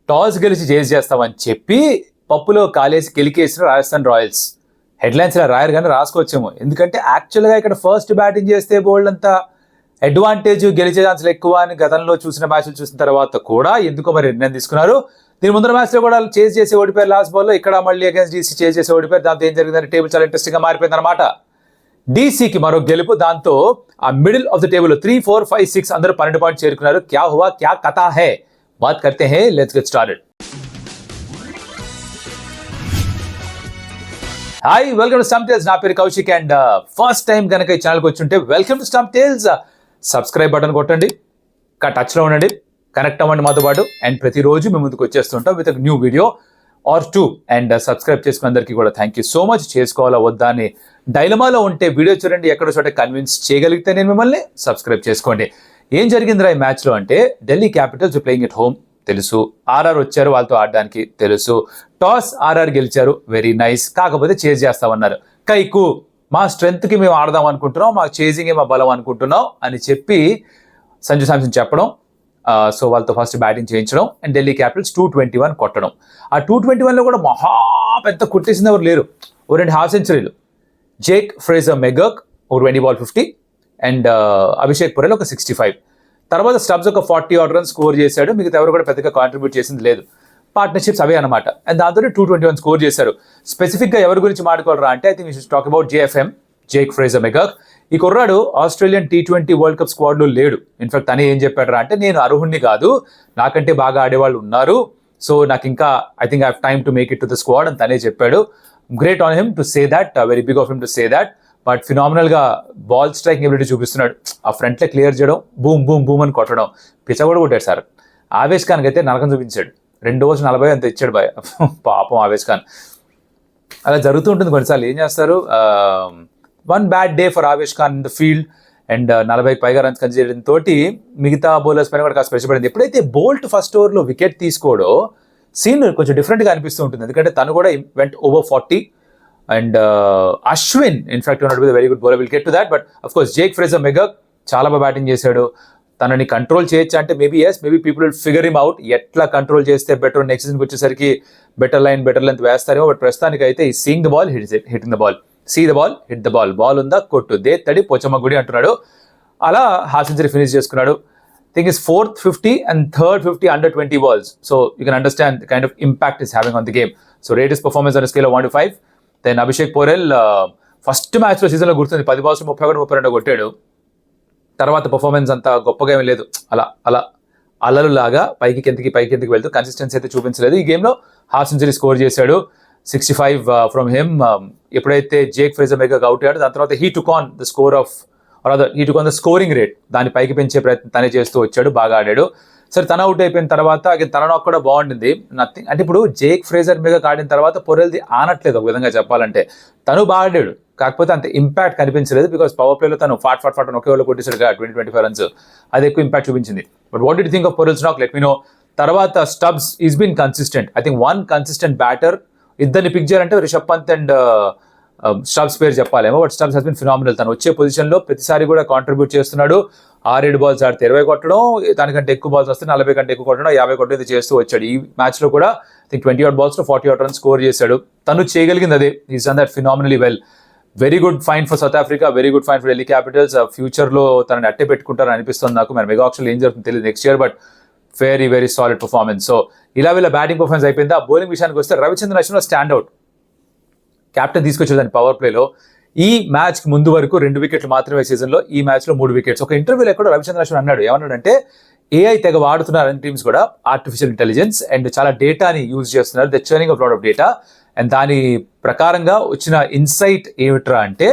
Toss గెలిచి చేసి చేస్తామని చెప్పి పప్పులో కాలేసి కెలికేసిన రాజస్థాన్ రాయల్స్. హెడ్లైన్స్ ఇలా రాయరు కానీ రాసుకోవచ్చేమో, ఎందుకంటే యాక్చువల్గా ఇక్కడ ఫస్ట్ బ్యాటింగ్ చేస్తే బోల్డ్ అంతా అడ్వాంటేజ్, గెలిచే ఛాన్సులు ఎక్కువ అని గతంలో చూసిన మ్యాచ్లు చూసిన తర్వాత కూడా ఎందుకో మరి నిర్ణయం తీసుకున్నారు. దీని ముందర మ్యాచ్లో కూడా చేజ్ చేసి ఓడిపోయారు లాస్ట్ బాల్లో. ఇక్కడ మళ్ళీ అగేన్స్ డీసీ చేజ్ చేసి ఓడిపోయారు. దాంతో ఏం జరిగిందంటే టేబుల్ చాలా ఇంట్రెస్టింగ్గా మారిపోయింది అనమాట. డీసీకి మరో గెలుపు, దాంతో ఆ మిడిల్ ఆఫ్ ద టేబుల్ 3, 4, 5, 6 అందరూ 12 పాయింట్స్ చేరుకున్నారు. క్యా హువా, క్యా కథా హై, బాత్ కర్తే హై, let's get started. Hi, welcome to Stump Tales. నా పేరు కౌశిక్ అండ్ ఫస్ట్ టైం కనుక ఈ ఛానల్కి వచ్చి ఉంటే welcome to Stump Tales. Subscribe button కొట్టండి, టచ్లో ఉండండి, కనెక్ట్ అవ్వండి మాతో పాటు. అండ్ ప్రతిరోజు మేము ముందుకు వచ్చేస్తుంటాం with new video or 2. And subscribe చేసుకున్న అందరికీ కూడా థ్యాంక్ యూ సో మచ్. చేసుకోవాలా వద్దా అని డైలమాలో ఉంటే వీడియో చూడండి, ఎక్కడో చోట కన్విన్స్ చేయగలిగితే నేను మిమ్మల్ని సబ్స్క్రైబ్ చేసుకోండి. ఏం జరిగిందిరా ఈ మ్యాచ్లో అంటే, Delhi Capitals playing at home తెలుసు, ఆర్ఆర్ వచ్చారు వాళ్ళతో ఆడడానికి తెలుసు, టాస్ ఆర్ఆర్ గెలిచారు, వెరీ నైస్. కాకపోతే చేజ్ చేస్తామన్నారు. కైకు మా స్ట్రెంగ్త్కి మేము ఆడదాం అనుకుంటున్నాం, మా చేజింగే మా బలం అనుకుంటున్నాం అని చెప్పి సంజు శాంసన్ చెప్పడం. సో వాళ్ళతో ఫస్ట్ బ్యాటింగ్ చేయించడం అండ్ ఢిల్లీ క్యాపిటల్స్ 221 కొట్టడం. ఆ 221లో కూడా మహా పెద్ద కొట్టేసింది ఎవరు లేరు. ఓ 2 హాఫ్ సెంచరీలు, జేక్ ఫ్రేజర్ మెగర్క్ ఒక 20 బాల్ 50 అండ్ అభిషేక్ పురేల్ ఒక 65. తర్వాత స్టబ్స్ ఒక 40 odd runs స్కోర్ చేశాడు. మిగతా ఎవరు కూడా పెద్దగా కాంట్రిబ్యూట్ చేసింది లేదు. పార్ట్నర్షిప్స్ అవే అనమాట. అండ్ దాంతో 221 స్కోర్ చేశారు. స్పెసిఫిక్గా ఎవరి గురించి మాట్లాడుకోవాలరా అంటే, I think we should talk about JFM, Jake Fraser McGurk. ఈ కుర్రాడు ఆస్ట్రేలియన్ T20 వరల్డ్ కప్ స్క్వాడ్లో లేడు. ఇన్ఫాక్ట్ తనే ఏం చెప్పాడు అంటే, నేను అర్హుణ్ణి కాదు, నాకంటే బాగా ఆడేవాళ్ళు ఉన్నారు, సో నాకు ఇంకా I think I have time to make it to the squad అని తనే చెప్పాడు. Great on him to say that, very big of him to say that. But ఫినామినల్గా బాల్ స్ట్రైకింగ్ ఎబిలిటీ చూపిస్తున్నాడు. ఆ ఫ్రంట్లో క్లియర్ చేయడం, బూమ్ బూమ్ బూమ్ అని కొట్టడం, పిచ్చ కూడా కొట్టాడు సార్. ఆవేష్ ఖాన్కి అయితే నరకం చూపించాడు. 2 overs 40 అంత ఇచ్చాడు బాయ్, పాపం ఆవేష్ ఖాన్. అలా జరుగుతూ ఉంటుంది కొన్నిసార్లు. ఏం చేస్తారు, 1 bad day for Avesh Khan in the field and 40కి పైగా రన్స్ కన్సిడర్ చేయడంతో మిగతా బౌలర్స్ పైన కూడా కాస్త ప్రెషర్ పడింది. ఎప్పుడైతే బోల్ట్ ఫస్ట్ ఓవర్లో వికెట్ తీసుకోవడో సీన్ కొంచెం డిఫరెంట్గా అనిపిస్తూ ఉంటుంది, ఎందుకంటే తను కూడా went over 40. And Ashwin in fact ఉన్నట్టు very good bowler, will get to that. But of course Jake Fraser McGurk చాలా బాగా బ్యాటింగ్ చేశాడు. తనని కంట్రోల్ చేయొచ్చు అంటే maybe maybe will figure him out. ఎట్లా కంట్రోల్ చేస్తే బెటర్, నెక్స్ట్ సీజన్కి వచ్చేసరికి బెటర్ లెంత్ వేస్తారేమో. బట్ ప్రస్తుతానికి అయితే ఈ seeing the ball, hitting the ball, see the ball, hit the ball, ball ఉందా కొట్టు, దే తడి పోచమ్మ గుడి అంటున్నాడు. అలా హాఫ్ సెంచరీ ఫినిష్ చేసుకున్నాడు. Think is 4th 50 and 3rd 50 under 20 balls. So you can understand the kind of impact is having on the game. So rate his performance on a scale of 1 to 5. Then Abhishek పురేల్ first మ్యాచ్లో సీజన్లో గుర్తుంది 10 balls 31, 32 కొట్టాడు. తర్వాత performance అంత గొప్పగా ఏమీ లేదు. అలా అలా అలలులాగా పైకి కిందకి వెళ్తూ కన్సిస్టెన్సీ అయితే చూపించలేదు. ఈ గేమ్లో హాఫ్ సెంచరీ స్కోర్ చేశాడు, 65 ఫ్రమ్ హిమ్. ఎప్పుడైతే జేక్ ఫ్రేజర్ మెగర్క్ అవుట్ అయ్యాడు, దాని తర్వాత he took on the scoring rate, దాన్ని పైకి పెంచే ప్రయత్నం తనే చేస్తూ వచ్చాడు, బాగా ఆడాడు. సరే తన అవుట్ అయిపోయిన తర్వాత తన నాక్ కూడా బాగుండింది. నథింగ్ అంటే ఇప్పుడు జేక్ ఫ్రేజర్ మెగర్క్ ఆడిన తర్వాత పురేల్ది ఆనట్లేదు ఒక విధంగా చెప్పాలంటే. తను బాగా ఆడాడు, కాకపోతే అంత ఇంపాక్ట్ కనిపించలేదు. బికాస్ పవర్ ప్లేలో తను ఫాట్ ఒకే వాళ్ళు కొట్టేసాడు 20-25 runs, అది ఎక్కువ ఇంపాక్ట్ చూపించింది. But what do think of Porel's knock, let me know. తర్వాత Stubbs is been consistent. I think 1 consistent batter. ఇద్దరిని పిక్ చేయాలంటే రిషబ్ పంత్ అండ్ స్టబ్స్ పేరు చెప్పాలేమో. But Stubbs he's been phenomenal. తను వచ్చే పొజిషన్లో ప్రతిసారి కూడా కాంట్రిబ్యూట్ చేస్తున్నాడు. 6-7 balls ఆడితే 20 కొట్టడం, దానికంటే ఎక్కువ బాల్స్ వస్తే 40 కంటే ఎక్కువ కొట్టడం, 50 కొట్టడం ఇది చేస్తూ వచ్చాడు. ఈ మ్యాచ్లో కూడా I think 20 odd balls 40 odd runs score చేశాడు. తను చేయగలిగింది అదే. Is done that phenomenally well. Very good fine for south Africa, very good fine for Delhi Capitals. ఫ్యూచర్లో తనని అట్టే పెట్టుకుంటారని అనిపిస్తుంది నాకు. మరి మెగా ఆప్షన్లో ఏం జరుగుతుందో తెలియదు next year, but very very solid performance. So ఇలా వీళ్ళ బ్యాటింగ్ పర్ఫార్మెన్స్ అయిపోయింది. ఆ బౌలింగ్ విషయానికి వస్తే Ravichandran Ashwin stand out. Captain తీసుకొచ్చేదాన్ని పవర్ ప్లేలో. ఈ మ్యాచ్కి ముందు వరకు 2 వికెట్లు మాత్రమే సీజన్లో, ఈ మ్యాచ్లో 3 వికెట్స్. ఒక ఇంటర్వ్యూలో కూడా రవిచంద్రన్ అశ్విన్ అన్నాడు, ఏమన్నాడంటే AI తెగ వాడుతున్నారు అన్ని టీమ్స్ కూడా, ఆర్టిఫిషియల్ ఇంటెలిజెన్స్ అండ్ చాలా డేటాని యూజ్ చేస్తున్నారు, the churning of lot of data. And దాని ప్రకారంగా వచ్చిన ఇన్సైట్ ఏమిట్రా అంటే,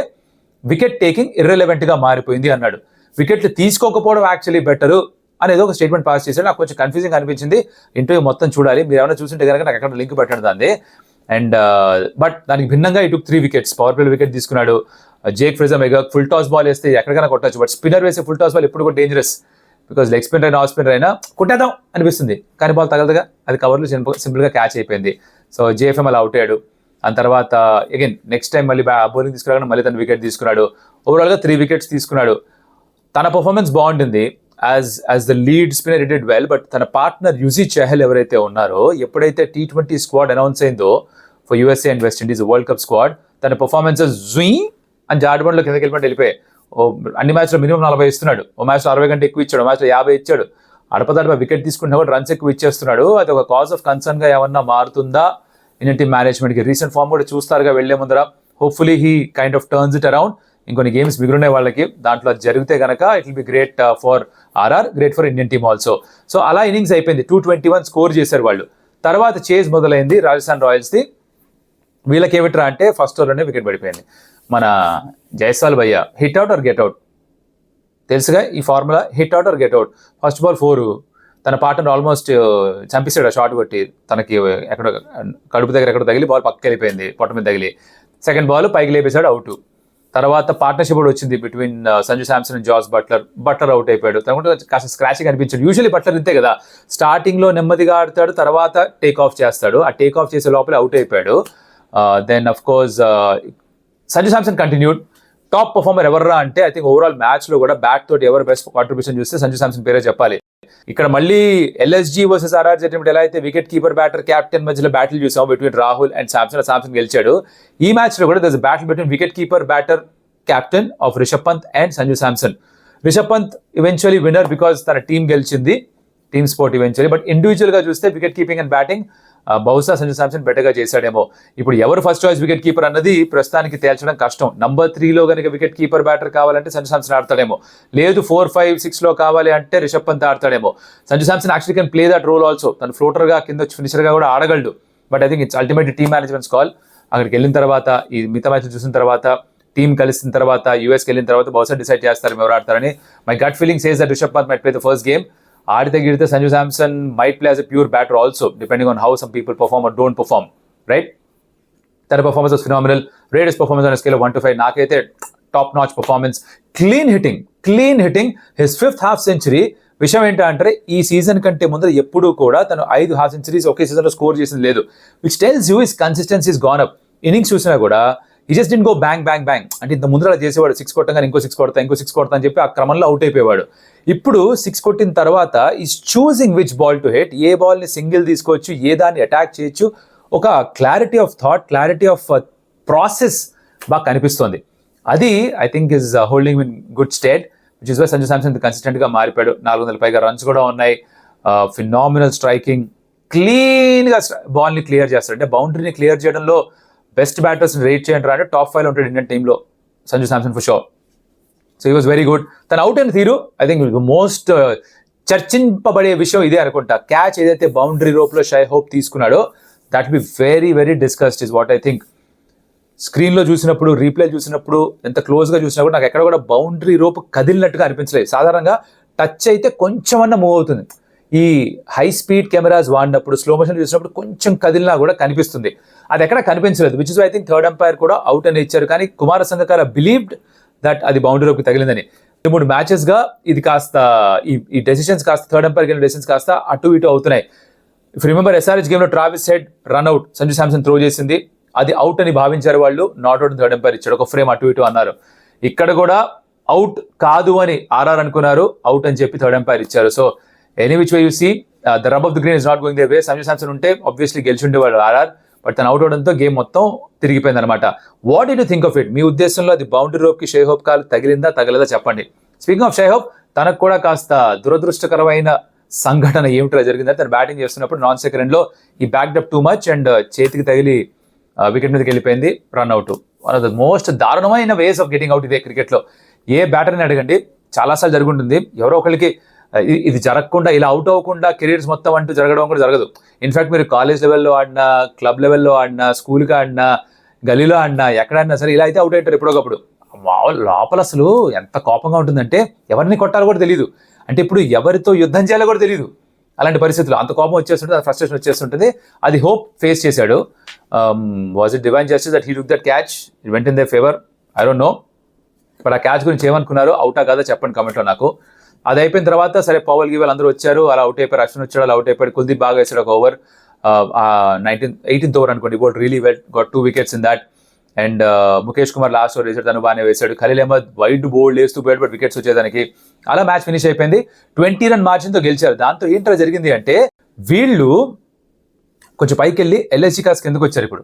వికెట్ టేకింగ్ ఇర్రెలవెంట్గా మారిపోయింది అన్నాడు. వికెట్లు తీసుకోకపోవడం యాక్చువల్లీ బెటరు అనేది ఒక స్టేట్మెంట్ పాస్ చేశాడు. నాకు కొంచెం కన్ఫ్యూజింగ్ అనిపించింది. ఇంటర్వ్యూ మొత్తం చూడాలి, మీరు ఏమైనా చూసింటే కనుక నాకు అక్కడ లింక్ పెట్టండి దాన్ని. అండ్ బట్ దానికి భిన్నంగా ఇటు 3 wickets, పవర్ ప్లే వికెట్ తీసుకున్నాడు. Jake Fraser McGurk full toss ball వేస్తే ఎక్కడికైనా కొట్టచ్చు, బట్ స్పిన్నర్ వేసే ఫుల్ టాస్ బాల్ ఎప్పుడు కూడా డేంజరస్. బికాజ్ లెగ్ స్పిన్నర్ అయినా ఆఫ్ స్పిన్నర్ అయినా కొట్టేద్దాం అనిపిస్తుంది, కానీ బాల్ తగలదుగా, అది కవర్లో సింపుల్గా క్యాచ్ అయిపోయింది. సో జేఎఫ్ఎం అలా అవుట్ అయ్యాడు. ఆ తర్వాత అగైన్ నెక్స్ట్ టైం మళ్ళీ బౌలింగ్ తీసుకురాగానే మళ్ళీ తను వికెట్ తీసుకున్నాడు. ఓవరాల్గా 3 wickets తీసుకున్నాడు. తన పర్ఫార్మెన్స్ బాగుంటుంది, as the lead spinner it did well, but తన పార్ట్నర్ యుజీ చెహల్ ఎవరైతే ఉన్నారో, ఎప్పుడైతే T20 స్క్వాడ్ అనౌన్స్ అయిందో for USA and West Indies world cup squad, తన పర్ఫార్మెన్సెస్ జుయి అని జాడబండ్లో కిందకి వెళ్ళిపోయి అన్ని మ్యాచ్లో మినిమం 40 ఇస్తున్నాడు, ఓ మ్యాచ్లో 60 కంటే ఎక్కువ ఇచ్చాడు, ఓ మ్యాచ్లో 50 ఇచ్చాడు, అడపదడప వికెట్ తీసుకుంటున్నా కూడా రన్స్ ఎక్కువ ఇచ్చేస్తున్నాడు. అది ఒక కాజ్ ఆఫ్ కన్సర్న్ గా ఏమన్నా మారుతుందా ఇండియన్ టీమ్ మేనేజ్మెంట్ కి? రీసెంట్ ఫామ్ కూడా చూస్తారుగా వెళ్లే ముందర. Hopefully he kind of turns it around. ఇంకొన్ని గేమ్స్ మిగులున్నాయి వాళ్ళకి, దాంట్లో జరిగితే కనుక it will be great for RR, great for Indian team also. So అలా ఇన్నింగ్స్ అయిపోయింది, 221 స్కోర్ చేశారు వాళ్ళు. తర్వాత చేజ్ మొదలైంది రాజస్థాన్ రాయల్స్ది. వీళ్ళకి ఏమిట్రా అంటే ఫస్ట్ ఓవర్లోనే వికెట్ పడిపోయింది. మన జైస్వాల్ భయ్య hit out or get out తెలుసుగా ఈ formula, hit out or get out. First ball 4, తన పార్ట్నర్ ఆల్మోస్ట్ చంపేశాడు, షాట్ కొట్టి తనకి ఎక్కడ కడుపు దగ్గర ఎక్కడ తగిలి బాల్ పక్కకి వెళ్ళిపోయింది, పొట్ట మీద తగిలి. సెకండ్ బాల్ పైకి లేపేశాడు, అవుట్. తర్వాత పార్ట్నర్షిప్ కూడా వచ్చింది between Sanju Samson and Jos Buttler out అయిపోయాడు. తనకుంటే కాస్త స్క్రాచింగ్ అనిపించాడు. యూజువల్లీ బట్లర్ ఇంతే కదా, స్టార్టింగ్లో నెమ్మదిగా ఆడతాడు, తర్వాత టేక్ ఆఫ్ చేస్తాడు. ఆ టేక్ ఆఫ్ చేసే లోపల అవుట్ అయిపోయాడు. Then of course Sanju Samson continued. Top performer ఎవర్రా అంటే ఐ థింక్ ఓవరాల్ మ్యాచ్లో కూడా బ్యాట్ తోటి ఎవరు బెస్ట్ కాంట్రిబ్యూషన్ చూస్తే సంజు శాంసన్ పేరే చెప్పాలి. ఇక్కడ మళ్ళీ ఎల్ఎస్జీ వర్సెస్ ఆర్ఆర్ జరిగినప్పుడు ఎలా అయితే వికెట్ కీపర్ బ్యాటర్ క్యాప్టెన్ మధ్యలో బ్యాటిల్ చూసాం బిట్వీన్ రాహుల్ అండ్ శాంసన్ గెలిచాడు. ఈ మ్యాచ్లో కూడా there is battle between wicket keeper batter captain of Rishabh Pant and Sanju Samson. Rishabh Pant eventually winner because తన టీం గెలిచింది, టీమ్ స్పోర్ట్ ఈవెన్చువలీ. బట్ ఇండివిజువల్గా చూస్తే వికెట్ కీపింగ్ అండ్ బ్యాటింగ్ బహుశా సంజు శాంసన్ బెటర్గా చేశాడేమో. ఇప్పుడు ఎవరు ఫస్ట్ చాయిస్ వికెట్ కీపర్ అన్నది ప్రస్తుతానికి తేల్చడం కష్టం. నంబర్ 3లో కనుక వికెట్ కీపర్ బ్యాటర్ కావాలంటే సంజు శాంసన్ ఆడతాడేమో, లేదు 4, 5, 6లో కావాలి అంటే రిషబ్ పంత్ ఆడతాడేమో. Sanju Samson actually can play that role also, తను ఫ్లోటర్గా కింద వచ్చి ఫినిషర్గా కూడా ఆడగలడు. But I think it's ultimate team management's call. అక్కడికి వెళ్ళిన తర్వాత, ఈ మిగతా మ్యాచ్ చూసిన తర్వాత, టీం కలిసిన తర్వాత, యూఎస్కి వెళ్ళిన తర్వాత బహుశా డిసైడ్ చేస్తారు ఎవరు ఆడతారని. My gut feeling says that Rishabh Pant might play the first game. ఆడితే గిడితే Sanju Samson might play as a pure batter also, depending on how some people perform or don't perform, right? తన performance was phenomenal. Rate this performance on scale of 1 to 5 నాకైతే top notch performance. Clean hitting, his 5th half century. విషయం ఏంటంటే ఈ season కంటే ముందు ఎప్పుడూ కూడా తను 5 హాఫ్ సెంచరీస్ ఒకే సీజన్లో స్కోర్ చేసింది లేదు, which tells you his consistency is gone up. Innings చూసినా కూడా ఈ జస్ట్ డిడ్ గో బ్యాంగ్ అంటే ఇంత ముందు అలా చేసేవాడు, 6 కొట్టగానే ఇంకో 6 కొడతా అని చెప్పి ఆ క్రమంలో అవుట్ అయిపోయేవాడు. ఇప్పుడు 6 కొట్టిన తర్వాత is choosing which ball to hit, ఏ బాల్ని సింగిల్ తీసుకోవచ్చు, ఏ దాన్ని అటాక్ చేయొచ్చు. ఒక clarity of thought, clarity of process బాగా కనిపిస్తోంది. అది I think is holding in good state, which is why Sanju Samson కన్సిస్టెంట్గా మారిపోయాడు. 400 పైగా రన్స్ కూడా ఉన్నాయి. ఫినామినల్ స్ట్రైకింగ్, క్లీన్గా బాల్ని క్లియర్ చేస్తాడు. అంటే బౌండరీని క్లియర్ చేయడంలో బెస్ట్ బ్యాటర్స్ రేట్ చేయండి అంటే టాప్ 5లో ఉంటాడు ఇండియన్ టీంలో Sanju Samson for sure. So he was very good. తన అవుట్ అయిన తీరు ఐ థింక్ మోస్ట్ చర్చింపబడే విషయం ఇదే అనుకుంటా. క్యాచ్ ఏదైతే బౌండరీ రోప్లో షై హోప్ తీసుకున్నాడో that be very very discussed is what I think. స్క్రీన్లో చూసినప్పుడు, రీప్లే చూసినప్పుడు, ఎంత క్లోజ్గా చూసినా కూడా నాకు ఎక్కడ కూడా బౌండరీ రోప్ కదిలినట్టుగా అనిపించలేదు. సాధారణంగా టచ్ అయితే కొంచెం అన్న మూవ్ అవుతుంది. ఈ హై స్పీడ్ కెమెరాస్ వాడినప్పుడు, స్లో మోషన్ చూసినప్పుడు కొంచెం కదిలినా కూడా కనిపిస్తుంది. అది ఎక్కడ కనిపించలేదు, which is I think third umpire కూడా అవుట్ అని ఇచ్చారు. కానీ కుమార సంగకార బిలీవ్డ్ దట్ అది బౌండరీలోకి తగిలిందని. 3 మ్యాచెస్గా ఇది కాస్త ఈ డెసిషన్స్ కాస్త థర్డ్ అంపైర్ గెలిచిన డెసిషన్స్ కాస్త అటు ఇటు అవుతున్నాయి. ఇఫ్ రిమెంబర్ ఎస్ఆర్హెచ్ గేమ్లో Travis head run out Sanju Samson throw చేసింది, అది అవుట్ అని భావించారు వాళ్ళు, నాట్ అవుట్ థర్డ్ అంపైర్ ఇచ్చాడు, ఒక ఫ్రేమ్ అటు ఇటు అన్నారు. ఇక్కడ కూడా అవుట్ కాదు అని ఆర్ఆర్ అనుకున్నారు, అవుట్ అని చెప్పి థర్డ్ అంపైర్ ఇచ్చారు. So any which way you see the rub of the green is not going their way. Sanju Samson ఉంటే ఆబ్వియస్లీ గెలిచి ఉండేవాడు ఆర్ఆర్, బట్ తను అవుట్ అవడంతో గేమ్ మొత్తం తిరిగిపోయింది అనమాట. What did you think of it? మీ ఉద్దేశంలో అది బౌండరీ రోప్కి షై హోప్ కాలు తగిలిందా తగలదా చెప్పండి. స్పీకింగ్ ఆఫ్ షై హోప్, తనకు కూడా కాస్త దురదృష్టకరమైన సంఘటన ఏమిటో జరిగిందంటే తను బ్యాటింగ్ చేస్తున్నప్పుడు నాన్ సెకండ్లో ఈ backed up too much and చేతికి తగిలి వికెట్ మీదకి వెళ్ళిపోయింది, run out. One of the most దారుణమైన వేస్ ఆఫ్ గెటింగ్ అవుట్ ఇదే క్రికెట్లో. ఏ బ్యాటర్ని అడగండి, చాలాసార్లు జరుగుంటుంది. ఎవరో ఒకరికి ఇది జరగకుండా, ఇలా అవుట్ అవ్వకుండా కెరీర్స్ మొత్తం అంటూ జరగడం కూడా జరగదు. ఇన్ఫాక్ట్ మీరు కాలేజ్ లెవెల్లో ఆడినా, క్లబ్ లెవెల్లో ఆడినా, స్కూల్కి ఆడినా, గలీలో ఆడినా, ఎక్కడ ఆడినా సరే ఇలా అయితే అవుట్ అవుతారు ఎప్పుడొకప్పుడు. లోపల అసలు ఎంత కోపంగా ఉంటుందంటే ఎవరిని కొట్టాలో కూడా తెలియదు, అంటే ఇప్పుడు ఎవరితో యుద్ధం చేయాలో కూడా తెలియదు. అలాంటి పరిస్థితుల్లో అంత కోపం వచ్చేస్తుంటుంది, ఫ్రస్ట్రేషన్ వచ్చేస్తుంటుంది. అది హోప్ ఫేస్ చేశాడు. Was it divine justice that he took that catch, it went in they favour? I don't know. But ఆ క్యాచ్ గురించి ఏమనుకున్నారు, అవుటా కాదా చెప్పండి కామెంట్లో నాకు. అది అయిపోయిన తర్వాత సరే పవల్ గివల్ అందరూ వచ్చారు, అలా అవుట్ అయిపోయారు. అశ్విన్ వచ్చాడు, అలా అవుట్ అయిపోయాడు. కుల్దీప్ బాగా వేసాడు ఒక ఓవర్, 18th ఓవర్ అనుకోండి. Bowled really well, got 2 wickets in that. And Mukesh Kumar last over వేసాడు, తను బాగానే వేసాడు. ఖలీల్ అహ్మద్ వైడ్ బోల్డ్ వేస్తూ పోయాడు, బట్ వికెట్స్ వచ్చేదానికి. అలా మ్యాచ్ ఫినిష్ అయిపోయింది. 20 రన్ మార్జిన్తో గెలిచారు. దాంతో ఏంటో జరిగింది అంటే వీళ్ళు కొంచెం పైకి వెళ్ళి ఎల్ఎస్జీ కాస్త కిందకు వచ్చారు ఇప్పుడు.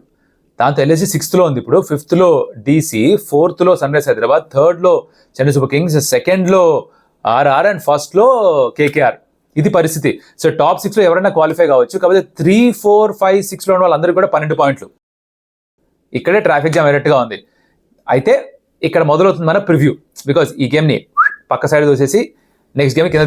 దాంతో ఎల్ఎస్జీ 6th లో ఉంది ఇప్పుడు, 5th లో డీసీ, 4th లో సన్ రైజ్ హైదరాబాద్, 3rd లో చెన్నై సూపర్ కింగ్స్, 2nd లో ఆర్ఆర్ అండ్ 1st లో కేకేఆర్. ఇది పరిస్థితి. సో టాప్ 6 లో ఎవరైనా క్వాలిఫై కావచ్చు. కాకపోతే 3, 4, 5, 6 లో ఉన్న వాళ్ళందరూ కూడా 12 పాయింట్లు. ఇక్కడే ట్రాఫిక్ జామ్ ఎరెక్ట్గా ఉంది. అయితే ఇక్కడ మొదలవుతుంది మన ప్రివ్యూ. బికాజ్ ఈ గేమ్ని పక్క సైడ్ తోసేసి నెక్స్ట్ గేమ్ కింద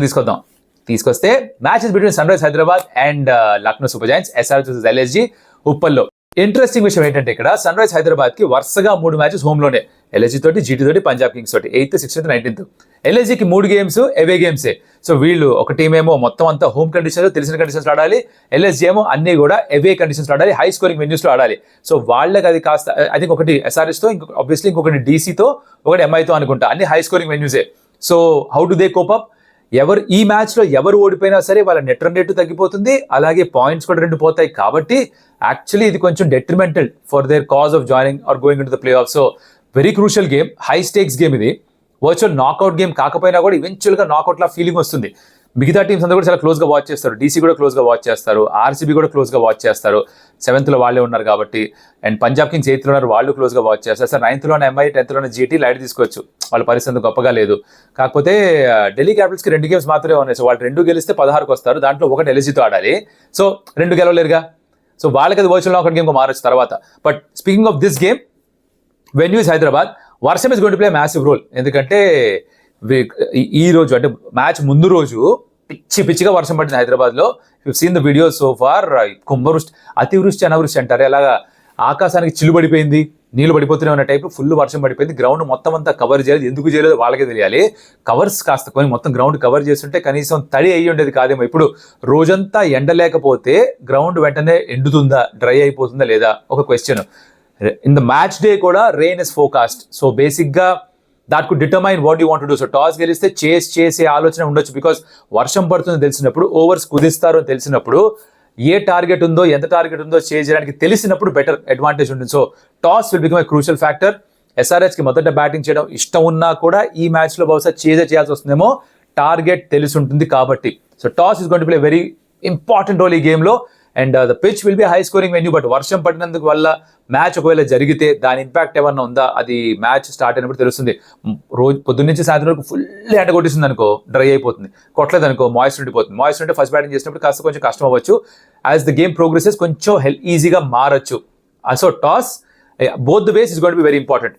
తీసుకొస్తే matches between sun rise Hyderabad and Lucknow Super Giants, SRH versus LSG ఉప్పల్లో. ఇంట్రెస్టింగ్ విషయం ఏంటంటే ఇక్కడ సన్ రైజ్ హైదరాబాద్ కి వరుసగా 3 మ్యాచెస్ హోమ్లోనే, ఎల్ఎస్జీ తోటి, జీటీ తోటి, పంజాబ్ కింగ్స్ తోటి, 8th, 16th, 19th. ఎల్ఎస్జీకి 3 గేమ్స్ అవే గేమ్సే. సో వీళ్ళు ఒక టీం ఏమో మొత్తం అంతా హోమ్ కండిషన్స్, తెలిసిన కండిషన్స్ ఆడాలి. ఎల్ఎస్జీ ఏమో అన్ని కూడా అవే కండిషన్స్ ఆడాలి, హై స్కోరింగ్ వెన్యూస్ లో ఆడాలి. సో వాళ్ళకి అది కాస్త ఐ థింక్ ఒకటి ఎస్ఆర్ఎస్ తో, ఆబ్వియస్లీ ఇంకొకటి డీసీతో, ఒకటి ఎంఐతో అనుకుంటా. అన్ని హై స్కోరింగ్ వెన్యూసే. So how do they cope up? ఈ మ్యాచ్ లో ఎవరు ఓడిపోయినా సరే వాళ్ళ నెట్ రన్ రేటు తగ్గిపోతుంది, అలాగే పాయింట్స్ కూడా 2 పోతాయి. కాబట్టి యాక్చువల్లీ ఇది కొంచెం detrimental for their cause of joining or going in to the play off. So very crucial game, high stakes game ఇది. వర్చువల్ నాకౌట్ గేమ్ కాకపోయినా కూడా ఈవెన్చువల్ గా నాకౌట్ లా ఫీలింగ్ వస్తుంది. మిగతా టీమ్స్ అందరూ కూడా చాలా క్లోజ్ గా వాచ్ చేస్తారు. డీసీ కూడా క్లోజ్ గా వాచ్ చేస్తారు, ఆర్సీబీ కూడా క్లోజ్ గా వాచ్ చేస్తారు. 7th లో వాళ్ళే ఉన్నారు కాబట్టి. అండ్ పంజాబ్ కింగ్స్ 8th లో ఉన్నారు, వాళ్ళు క్లోజ్ గా వాచ్ చేస్తారు. సార్ 9th లోనే ఎంఐ, 10th లోనే జీటీ లైట్ తీసుకోవచ్చు, వాళ్ళ పరిస్థితి గొప్పగా లేదు. కాకపోతే ఢిల్లీ క్యాపిటల్స్ కి 2 గేమ్స్ మాత్రమే ఉన్నాయి. సో వాళ్ళు 2 గెలిస్తే 16కి వస్తారు. దాంట్లో ఒకటి ఎల్ఎస్జీతో ఆడాలి. సో 2 గెలవలేరుగా. సో వాళ్ళకి అది వర్చువల్ నాకౌట్ గేమ్ మారచ్చు తర్వాత. But speaking of this game, venue is Hyderabad. వర్షం is going to play massive role. ఎందుకంటే ఈ రోజు అంటే మ్యాచ్ ముందు రోజు పిచ్చిగా వర్షం పడింది హైదరాబాద్ లో. You seen the video so far. కుంభవృష్టి, అతివృష్టి, అనావృష్టి అంటారు. అలాగా ఆకాశానికి చిల్లు పడిపోయింది, నీళ్లు పడిపోతూనే ఉన్న టైప్ ఫుల్ వర్షం పడిపోయింది. గ్రౌండ్ మొత్తం అంతా కవర్ చేయలేదు. ఎందుకు చేయలేదు వాళ్ళకే తెలియాలి. కవర్స్ కాస్త కొని మొత్తం గ్రౌండ్ కవర్ చేస్తుంటే కనీసం తడి అయ్యి ఉండేది కాదేమో. ఇప్పుడు రోజంతా ఎండ లేకపోతే గ్రౌండ్ వెంటనే ఎండుతుందా, డ్రై అయిపోతుందా లేదా ఒక question. In the match day కూడా రెయిన్ ఇస్ ఫోకాస్ట్. సో బేసిక్గా that could determine what you want to do. So toss గెలిస్తే చేసే ఆలోచన ఉండొచ్చు. బికాస్ వర్షం పడుతుందో తెలిసినప్పుడు, ఓవర్స్ కుదిస్తారు అని తెలిసినప్పుడు, ఏ టార్గెట్ ఉందో, ఎంత టార్గెట్ ఉందో చేయడానికి తెలిసినప్పుడు బెటర్ అడ్వాంటేజ్ ఉంటుంది. So toss will become a crucial factor. ఎస్ఆర్హెచ్కి మొదట బ్యాటింగ్ చేయడం ఇష్టం ఉన్నా కూడా ఈ మ్యాచ్లో బహుశా చేయాల్సి వస్తుందేమో, టార్గెట్ తెలిసి ఉంటుంది కాబట్టి. So toss is going to play very important role ఈ గేమ్లో. And the pitch will be high scoring venue. But వర్షం పడినందుకు వల్ల మ్యాచ్ ఒకవేళ జరిగితే దాని ఇంపాక్ట్ ఏమన్నా ఉందా, అది మ్యాచ్ స్టార్ట్ అయినప్పుడు తెలుస్తుంది. రోజు పొద్దున్న నుంచి సాయంత్రం వరకు ఫుల్ ఎండ కొట్టిస్తుంది అనుకో, డ్రై అయిపోతుంది. కొట్టలేదు అనుకో, మాయిస్చర్ ఉండిపోతుంది. మాయిస్చర్ ఉంటే ఫస్ట్ బ్యాటింగ్ చేసినప్పుడు కాస్త కొంచెం కష్టం అవ్వచ్చు. యాజ్ ద గేమ్ ప్రోగ్రెసెస్ కొంచెం ఈజీగా మారచ్చు. So toss both the ways is going to be very important.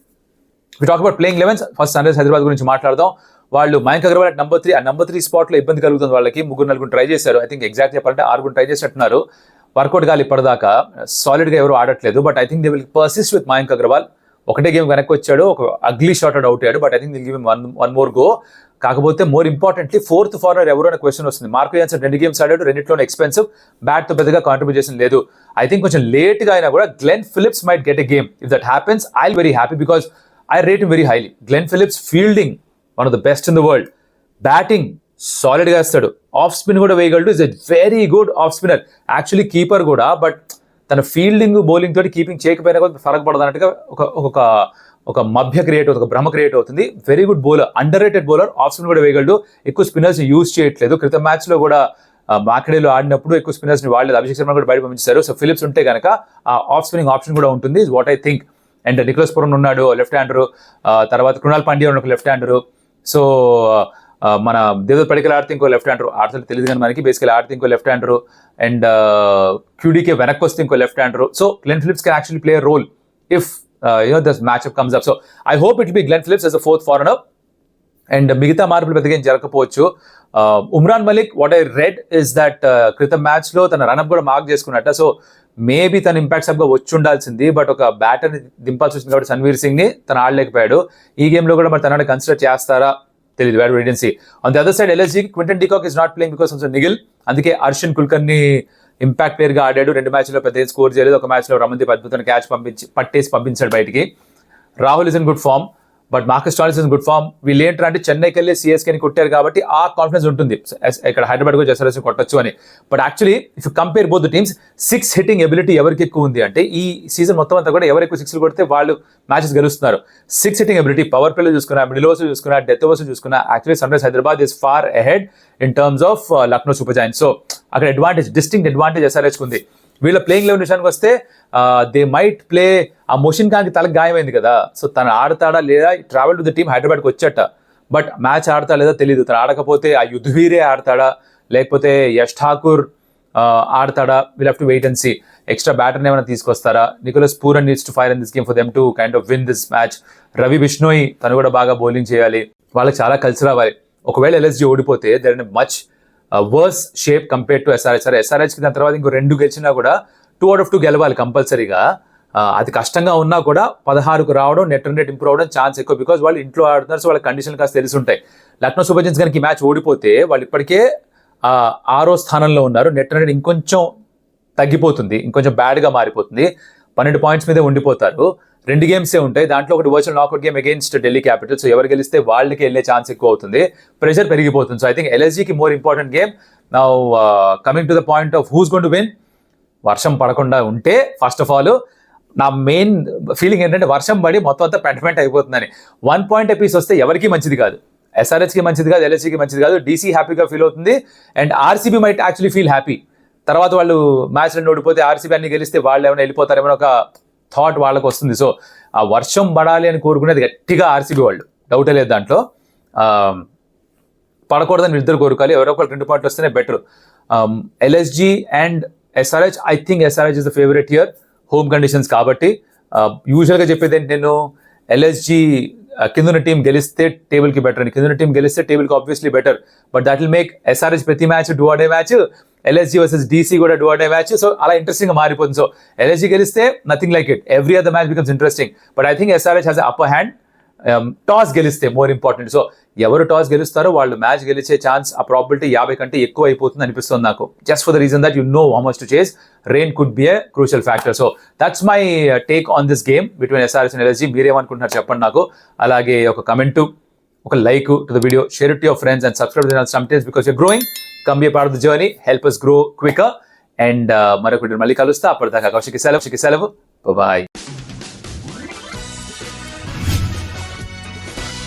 We talk about playing 11. First sun rise Hyderabad గురించి మాట్లాడదాం. వాళ్ళు మయాంక్ అగర్వాల్ at number 3, ఆ నెంబర్ 3 స్పాట్లో ఇబ్బంది కలుగుతుంది వాళ్ళకి. 3-4 ట్రై చేశారు. ఐ థింక్ ఎగ్జాక్ట్ చెప్పాలంటే 6 ట్రై చేసినట్టున్నారు. వర్కౌట్ కాలి ఇప్పటిదాకా సాలిడ్గా ఎవరు ఆడట్లేదు. But I think they will persist with Mayank Agarwal. ఒకటే గేమ్ వెనక్కి వచ్చాడు, ఒక అగ్లీ షాట్ అవుట్ అయ్యాడు. But I think they'll give him one more go. కాకపోతే మోర్ ఇంపార్టెంట్లీ 4th ఫార్నర్ ఎవరు అనే క్వశ్చన్ వస్తుంది. మార్కో యాన్సన్ 2 గేమ్స్ ఆడాడు, 2లోనే ఎక్స్పెన్సివ్, బ్యాట్తో పెద్దగా కాంట్రిబ్యూషన్ లేదు. ఐ థింక్ కొంచెం లేట్గా అయినా కూడా Glenn Phillips might get a game. If that happens I will very happy because I rate him very highly. Glenn Phillips fielding one of the best in the world, batting సాలిడ్గా వేస్తాడు, off spin కూడా వేయగలడు. Is a very good off spinner. Actually keeper కూడా, but తన fielding bowling తోటి keeping చేయకపోయినా కూడా ఫరక్ పడదు అన్నట్టుగా ఒక మభ్య క్రియేట్ అవుతుంది, ఒక భ్రమ క్రియేట్ అవుతుంది. Very good bowler, under rated bowler, of spin కూడా వేయగలడు. ఎక్కువ స్పిన్నర్స్ యూజ్ చేయట్లేదు. క్రితం మ్యాచ్లో కూడా మాకడేలో ఆడినప్పుడు ఎక్కువ స్పిన్నర్స్ని వాడలేదు. అభిషేక్ శర్మ కూడా బయట పంపించారు. సో ఫిలిప్స్ ఉంటే కనుక ఆ ఆఫ్ స్పిన్నింగ్ ఆప్షన్ కూడా ఉంటుంది, is what I think. And Nicholas Pooran ఉన్నాడు లెఫ్ట్ హ్యాండరు, తర్వాత కృణాల్ పాండ్యా ఒక లెఫ్ట్ హ్యాండరు. సో మన దేవదత్ పడికల్ ఆడితే ఇంకో లెఫ్ట్ హ్యాండర్ ఆడుతుంటే తెలియదు కానీ మనకి, బేసికల్ ఆడితే ఇంకో లెఫ్ట్ హ్యాండరు. అండ్ క్యూడీకే వెనక్కి వస్తే ఇంకో left hander. So Glenn Phillips can actually play role if this matchup comes up. So I hope it be Glenn Phillips as a 4th foreigner. And మిగతా మార్పులు పెద్దగా ఏం జరగకపోవచ్చు. Umran Malik, what I read is that క్రితం మ్యాచ్లో తన run up కూడా mark చేసుకున్నట్ట. సో మేబీ తన ఇంపాక్ట్ సబ్గా వచ్చి ఉండాల్సింది, బట్ ఒక బ్యాటర్ని దింపాల్సి వచ్చింది కాబట్టి సన్వీర్ సింగ్ని తను ఆడలేకపోయాడు. ఈ గేమ్లో కూడా మరి తనని కన్సిడర్ చేస్తారా తెలియదు. We'll wait and see. On the other side ఎల్ఎస్జీకి Quinton de Kock is not playing because of niggle. అందుకే అర్షిన్ కుల్కర్ని ఇంపాక్ట్ ప్లేయర్గా ఆడాడు. 2 మ్యాచ్లో పెద్ద ఏం స్కోర్ చేయలేదు. ఒక మ్యాచ్లో రమణదీప్ అద్భుతంగా క్యాచ్ పట్టేసి పంపించాడు బయటికి. Rahul is in good form. But Marcus Stoinis in good form. వీళ్ళు ఏంటంటే చెన్నైకి వెళ్ళి సిఎస్కేని కొట్టారు కాబట్టి ఆ కాన్ఫిడెన్స్ ఉంటుంది ఇక్కడ హైదరాబాద్ కూడా ఎస్ఆర్హెచ్ కొట్టొచ్చు అని. But actually if you compare both the teams, 6 hitting ability ఎవరికి ఎక్కువ ఉంది అంటే ఈ సీజన్ మొత్తం అంతా కూడా ఎవరు ఎక్కువ 6 కొడితే వాళ్ళు మ్యాచెస్ గెలుస్తున్నారు. 6 హిట్టింగ్ ఎబిలిటీ పవర్ ప్లేలో చూసుకున్నా, మిడిల్ ఓవర్స్ చూసుకున్నా, డెత్ ఓవర్స్ చూసుకున్నా, actually sun rise Hyderabad is far ahead in terms of Lucknow Super Giants. So అక్కడ అడ్వాంటేజ్, డిస్టింక్ట్ అడ్వాంటేజ్ ఎస్ఆర్హెచ్కి ఉంది. వీళ్ళ ప్లేయింగ్ లెవెన్ విషయానికి వస్తే దే మైట్ ప్లే, ఆ మోషన్ ఖాన్కి తలకు గాయమైంది కదా, సో తను ఆడతాడా లేదా, ట్రావెల్ టు ద టీమ్ హైదరాబాద్కి వచ్చాట, బట్ మ్యాచ్ ఆడతా లేదా తెలియదు. తను ఆడకపోతే ఆ యుద్ధవీరే ఆడతాడా లేకపోతే Yash Thakur will, have to wait and and సీ. ఎక్స్ట్రా బ్యాటర్ని ఏమైనా తీసుకొస్తారా? Nicholas Pooran needs to fire in this game for them to kind of win this match. Ravi Bishnoi తను కూడా బాగా బౌలింగ్ చేయాలి, వాళ్ళకి చాలా కలిసి రావాలి. ఒకవేళ ఎల్ఎస్జీ ఓడిపోతే they're in much worse shape compare to SRH. ఎస్ఆర్హెచ్కి దాని తర్వాత ఇంకో 2 గెలిచినా కూడా 2 out of 2 గెలవాలి కంపల్సరీగా. అది కష్టంగా ఉన్నా కూడా 16కు రావడం, నెట్ రన్ రేట్ ఇంప్రూవ్ అవడం ఛాన్స్ ఎక్కువ, బికాజ్ వాళ్ళు ఇంట్లో ఆడుతున్నారు, సో వాళ్ళ కండిషన్లు కాస్త తెలిసి ఉంటాయి. లక్నో సూపర్ జైంట్స్ కనుక ఈ మ్యాచ్ ఓడిపోతే వాళ్ళు ఇప్పటికే 6వ స్థానంలో ఉన్నారు, నెట్ రన్ రేట్ ఇంకొంచెం తగ్గిపోతుంది, ఇంకొంచెం బ్యాడ్గా మారిపోతుంది, 12 పాయింట్స్ మీదే ఉండిపోతారు. 2 గేమ్సే ఉంటాయి, దాంట్లో ఒకటి virtual knockout game against Delhi Capitals. So ఎవరు గెలిస్తే వాళ్ళకి వెళ్ళే ఛాన్స్ ఎక్కువ అవుతుంది, ప్రెషర్ పెరిగిపోతుంది. సో ఐ థింక్ ఎల్ఎస్జీకి more important game. Now coming to the point of who's going to win. వర్షం పడకుండా ఉంటే ఫస్ట్ ఆఫ్ ఆల్ నా మెయిన్ ఫీలింగ్ ఏంటంటే వర్షం పడి మొత్తం అంతా పెంటమెంట్ అయిపోతుందని. 1 పాయింట్ అపీస్ వస్తే ఎవరికి మంచిది కాదు, ఎస్ఆర్హెచ్కి మంచిది కాదు, ఎల్ఎస్జీకి మంచిది కాదు. డీసీ హ్యాపీగా ఫీల్ అవుతుంది and RCB might actually feel happy. తర్వాత వాళ్ళు మ్యాచ్ 2 ఓడిపోతే ఆర్సీబీ అన్ని గెలిస్తే వాళ్ళు ఏమైనా వెళ్ళిపోతారేమో ఒక థాట్ వాళ్ళకి వస్తుంది. సో ఆ వర్షం పడాలి అని కోరుకునేది గట్టిగా ఆర్సీబీ వాళ్ళు, డౌటే లేదు దాంట్లో. పడకూడదని వీళ్ళిద్దరు కోరుకోవాలి, ఎవరో ఒకరు 2 పాయింట్లు వస్తేనే better. LSG and SRH, I think SRH is the favourite here, home conditions కాబట్టి. యూజువల్గా చెప్పేది ఏంటి నేను, ఎల్ఎస్జీ కింద టీం గెలిస్తే టేబుల్కి బెటర్ అని, కింద టీం గెలిస్తే టేబుల్కి obviously better, but that will make SRH ప్రతి match do or die match, LSG versus DC కూడా do or die match. So అలా ఇంట్రెస్టింగ్గా మారిపోతుంది. సో ఎల్ఎస్జీ గెలిస్తే nothing like it, every other match becomes interesting. But I think SRH has upper hand. Toss గెలిస్తే more important. So ఎవరు toss గెలుస్తారో వాళ్ళు match గెలిచే ఛాన్స్, ఆ ప్రాబిలిటీ 50 కంటే ఎక్కువ అయిపోతుంది అనిపిస్తుంది నాకు, just for the reason that you know how much to chase. Rain could be a crucial factor. So that's my take on this game between SRH and LSG. మీరేమనుకుంటున్నారు చెప్పండి నాకు. అలాగే ఒక కమెంటు, ఒక like to the video, share it to your friends and subscribe to the Stump Tales because you're growing. Come be a part of the journey, help us grow quicker. అండ్ మరొకటి మళ్ళీ కలుస్తా. అప్పటిదాకా కౌశిక్ సెలవు. బాయ్.